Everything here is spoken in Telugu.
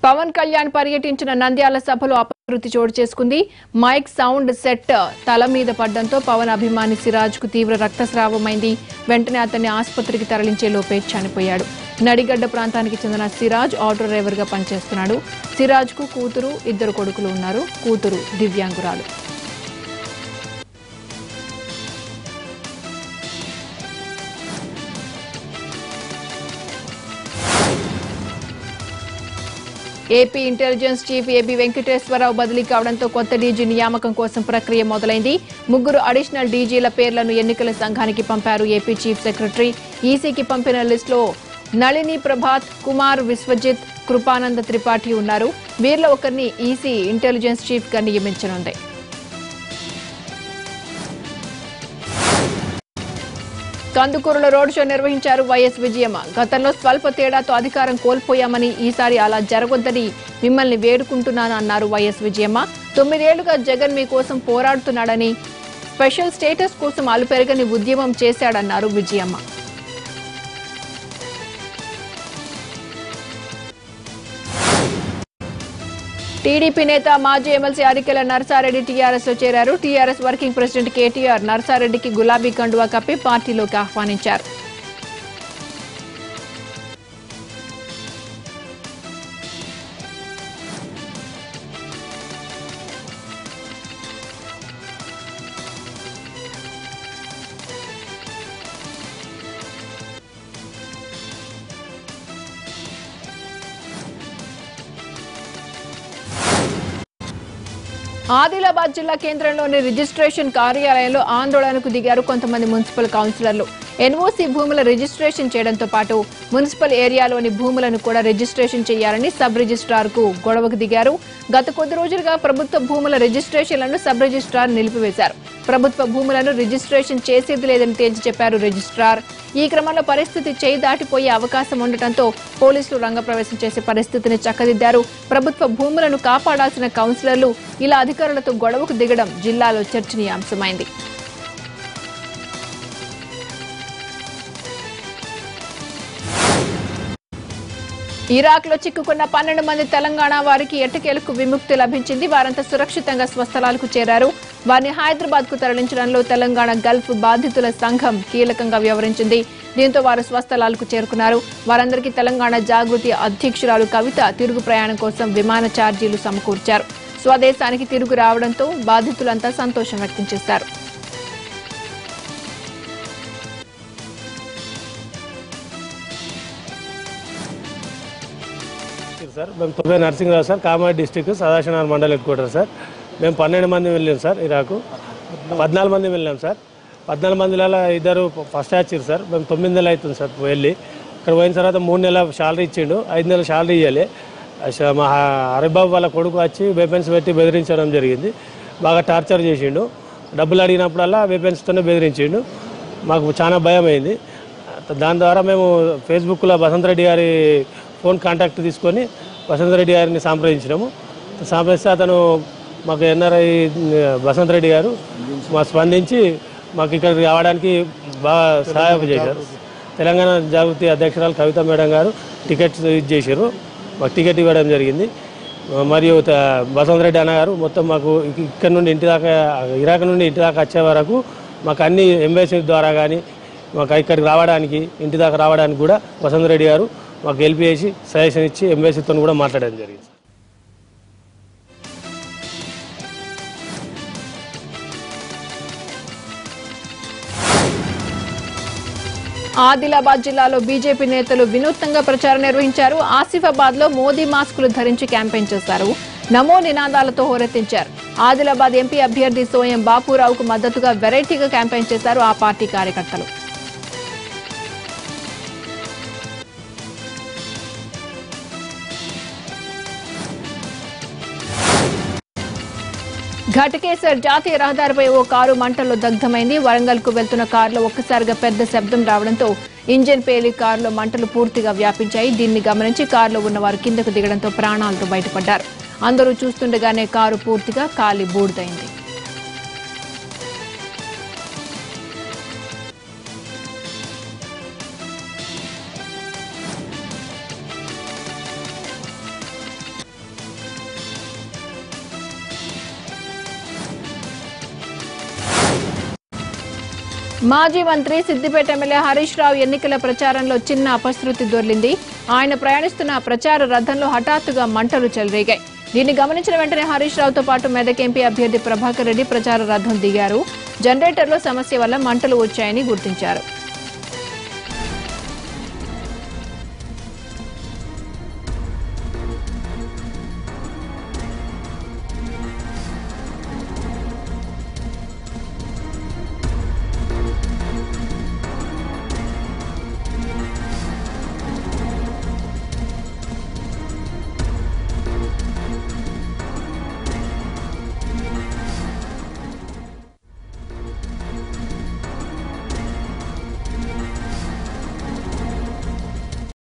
పవన్ కళ్యాణ్ పర్యటించిన నంద్యాల సభలో అపశృతి చోటు చేసుకుంది. మైక్ సౌండ్ సెట్ తల మీద పడడంతో పవన్ అభిమాని సిరాజ్ కు తీవ్ర రక్తస్రావమైంది. వెంటనే అతన్ని ఆసుపత్రికి తరలించే లోపే చనిపోయాడు. నడిగడ్డ ప్రాంతానికి చెందిన సిరాజ్ ఆటో డ్రైవర్ గా పనిచేస్తున్నాడు. సిరాజ్ కు కూతురు, 2 కొడుకులు ఉన్నారు. కూతురు దివ్యాంగురాలు. AP intelligence chief AB Venkateswara Rao బదిలీ కావడంతో కొత్త డీజీ నియామకం కోసం ప్రక్రియ మొదలైంది. 3 అడిషనల్ డీజీల పేర్లను ఎన్నికల సంఘానికి పంపారు ఏపీ చీఫ్ సెక్రటరీ. ఈసీకి పంపిన లిస్టులో నళిని ప్రభాత్, కుమార్ విశ్వజిత్, కృపానంద త్రిపాఠి ఉన్నారు. వీరిలో ఒకరిని ఈసీ ఇంటెలిజెన్స్ చీఫ్ గా నియమించనుంది. కందుకూరులో రోడ్ షో నిర్వహించారు వైఎస్ విజయమ్మ. గతంలో స్వల్ప తేడాతో అధికారం కోల్పోయామని, ఈసారి అలా జరగొద్దని మిమ్మల్ని వేడుకుంటున్నాను అన్నారు వైఎస్ విజయమ్మ. 9 ఏళ్లుగా జగన్ మీకోసం పోరాడుతున్నాడని, స్పెషల్ స్టేటస్ కోసం అలుపెరగని ఉద్యమం చేశాడన్నారు విజయమ్మ. టీడీపీ నేత మాజీ ఎమ్మెల్సీ అరికెల నర్సారెడ్డి టీఆర్ఎస్ లో చేరారు. టీఆర్ఎస్ వర్కింగ్ ప్రెసిడెంట్ కేటీఆర్ నర్సారెడ్డికి గులాబీ కండువా కప్పి పార్టీలోకి ఆహ్వానించారు. ఆదిలాబాద్ జిల్లా కేంద్రంలోని రిజిస్ట్రేషన్ కార్యాలయంలో ఆందోళనకు దిగారు కొంతమంది మున్సిపల్ కౌన్సిలర్లు. ఎన్ఓసీ భూముల రిజిస్ట్రేషన్ చేయడంతో పాటు మున్సిపల్ ఏరియాలోని భూములను కూడా రిజిస్ట్రేషన్ చేయాలని సబ్ రిజిస్ట్రార్ కు గొడవకు దిగారు. గత కొద్ది రోజులుగా ప్రభుత్వ భూముల రిజిస్ట్రేషన్లను సబ్ రిజిస్ట్రార్ నిలిపివేశారు. ప్రభుత్వ భూములను రిజిస్ట్రేషన్ చేసేది లేదని తేల్చి చెప్పారు రిజిస్ట్రార్. ఈ క్రమంలో పరిస్థితి చేయి దాటిపోయే అవకాశం ఉండటంతో పోలీసులు రంగప్రవేశం చేసే పరిస్థితిని చక్కదిద్దారు. ప్రభుత్వ భూములను కాపాడాల్సిన కౌన్సిలర్లు ఇలా అధికారులతో గొడవకు దిగడం జిల్లాలో చర్చనీయాంశమైంది. ఇరాక్ లో చిక్కుకున్న 12 మంది తెలంగాణ వారికి ఎట్టకేలకు విముక్తి లభించింది. వారంతా సురక్షితంగా స్వస్థలాలకు చేరారు. వారిని హైదరాబాద్ కు తరలించడంలో తెలంగాణ గల్ఫ్ బాధితుల సంఘం కీలకంగా వ్యవహరించింది. దీంతో వారు స్వస్థలాలకు చేరుకున్నారు. వారందరికీ తెలంగాణ జాగృతి అధ్యక్షురాలు కవిత తిరుగు ప్రయాణం కోసం విమాన ఛార్జీలు సమకూర్చారు. స్వదేశానికి తిరుగు రావడంతో బాధితులంతా సంతోషం వ్యక్తం చేశారు. సార్ మేము తొవ్వే Narsing Rao sir, Kamareddy district Sadashivnagar mandal head quarter sir. మేము 12 మంది వెళ్ళాం సార్. ఇరాకు 14 మంది వెళ్ళాం సార్. 14 మందిలో 2 ఫస్ట్ వచ్చారు సార్. మేము 9 నెలలు అవుతుంది సార్ వెళ్ళి. ఇక్కడ పోయిన తర్వాత 3 నెలల శాలరీ ఇచ్చిండు, 5 నెలల శాలరీ ఇవ్వాలి. మా హరిబాబు వాళ్ళ కొడుకు వచ్చి వెపన్స్ పెట్టి బెదిరించడం జరిగింది. బాగా టార్చర్ చేసిండు. డబ్బులు అడిగినప్పుడల్లా వెపన్స్తోనే బెదిరించిండు. మాకు చాలా భయం అయింది. దాని ద్వారా మేము ఫేస్బుక్లో వసంత్ రెడ్డి గారి ఫోన్ కాంటాక్ట్ తీసుకొని వసంత్ రెడ్డి గారిని సంప్రదించినాము. సంప్రదిస్తే అతను మాకు ఎన్ఆర్ఐ వసంత్ రెడ్డి గారు స్పందించి మాకు ఇక్కడికి రావడానికి బాగా సహాయం చేశారు. తెలంగాణ జాగృతి అధ్యక్షురాలు కవిత మేడం గారు టికెట్స్ చేశారు. మాకు టికెట్ ఇవ్వడం జరిగింది. మరియు వసంత్ రెడ్డి అన్న గారు మొత్తం మాకు ఇక్కడ నుండి ఇంటి దాకా, ఇరాక్ నుండి ఇంటి దాకా వచ్చే వరకు మాకు అన్ని ఎంబసీ ద్వారా కానీ మాకు ఇక్కడికి రావడానికి, ఇంటి దాకా రావడానికి కూడా వసంత్ రెడ్డి గారు మాకు హెల్ప్ చేసి సజెషన్ ఇచ్చి ఎంబసీతో కూడా మాట్లాడడం జరిగింది. ఆదిలాబాద్ జిల్లాలో బీజేపీ నేతలు వినూత్నంగా ప్రచారం నిర్వహించారు. ఆసిఫాబాద్ లో మోదీ మాస్కులు ధరించి క్యాంపెయిన్ చేశారు. నమో నినాదాలతో హోరెత్తించారు. ఆదిలాబాద్ ఎంపీ అభ్యర్థి సోయం బాపురావుకు మద్దతుగా వెరైటీగా క్యాంపెయిన్ చేశారు ఆ పార్టీ కార్యకర్తలు. ఘటకేసర్ జాతీయ రహదారిపై ఓ కారు మంటల్లో దగ్ధమైంది. వరంగల్ కు వెళ్తున్న కారులో ఒక్కసారిగా పెద్ద శబ్దం రావడంతో ఇంజిన్ పేలి కారులో మంటలు పూర్తిగా వ్యాపించాయి. దీన్ని గమనించి కారులో ఉన్న వారు కిందకు దిగడంతో ప్రాణాలతో బయటపడ్డారు. అందరూ చూస్తుండగానే కారు పూర్తిగా కాలి బూడిదైంది. మాజీ మంత్రి సిద్దిపేట ఎమ్మెల్యే హరీష్ రావు ఎన్నికల ప్రచారంలో చిన్న అపశృతి దొర్లింది. ఆయన ప్రయాణిస్తున్న ప్రచార రథంలో హఠాత్తుగా మంటలు చెలరేగాయి. దీన్ని గమనించిన వెంటనే హరీష్ రావుతో పాటు మెదక్ ఎంపీ అభ్యర్థి ప్రభాకర్ రెడ్డి ప్రచార రథం దిగారు. జనరేటర్లో సమస్య వల్ల మంటలు వచ్చాయని గుర్తించారు.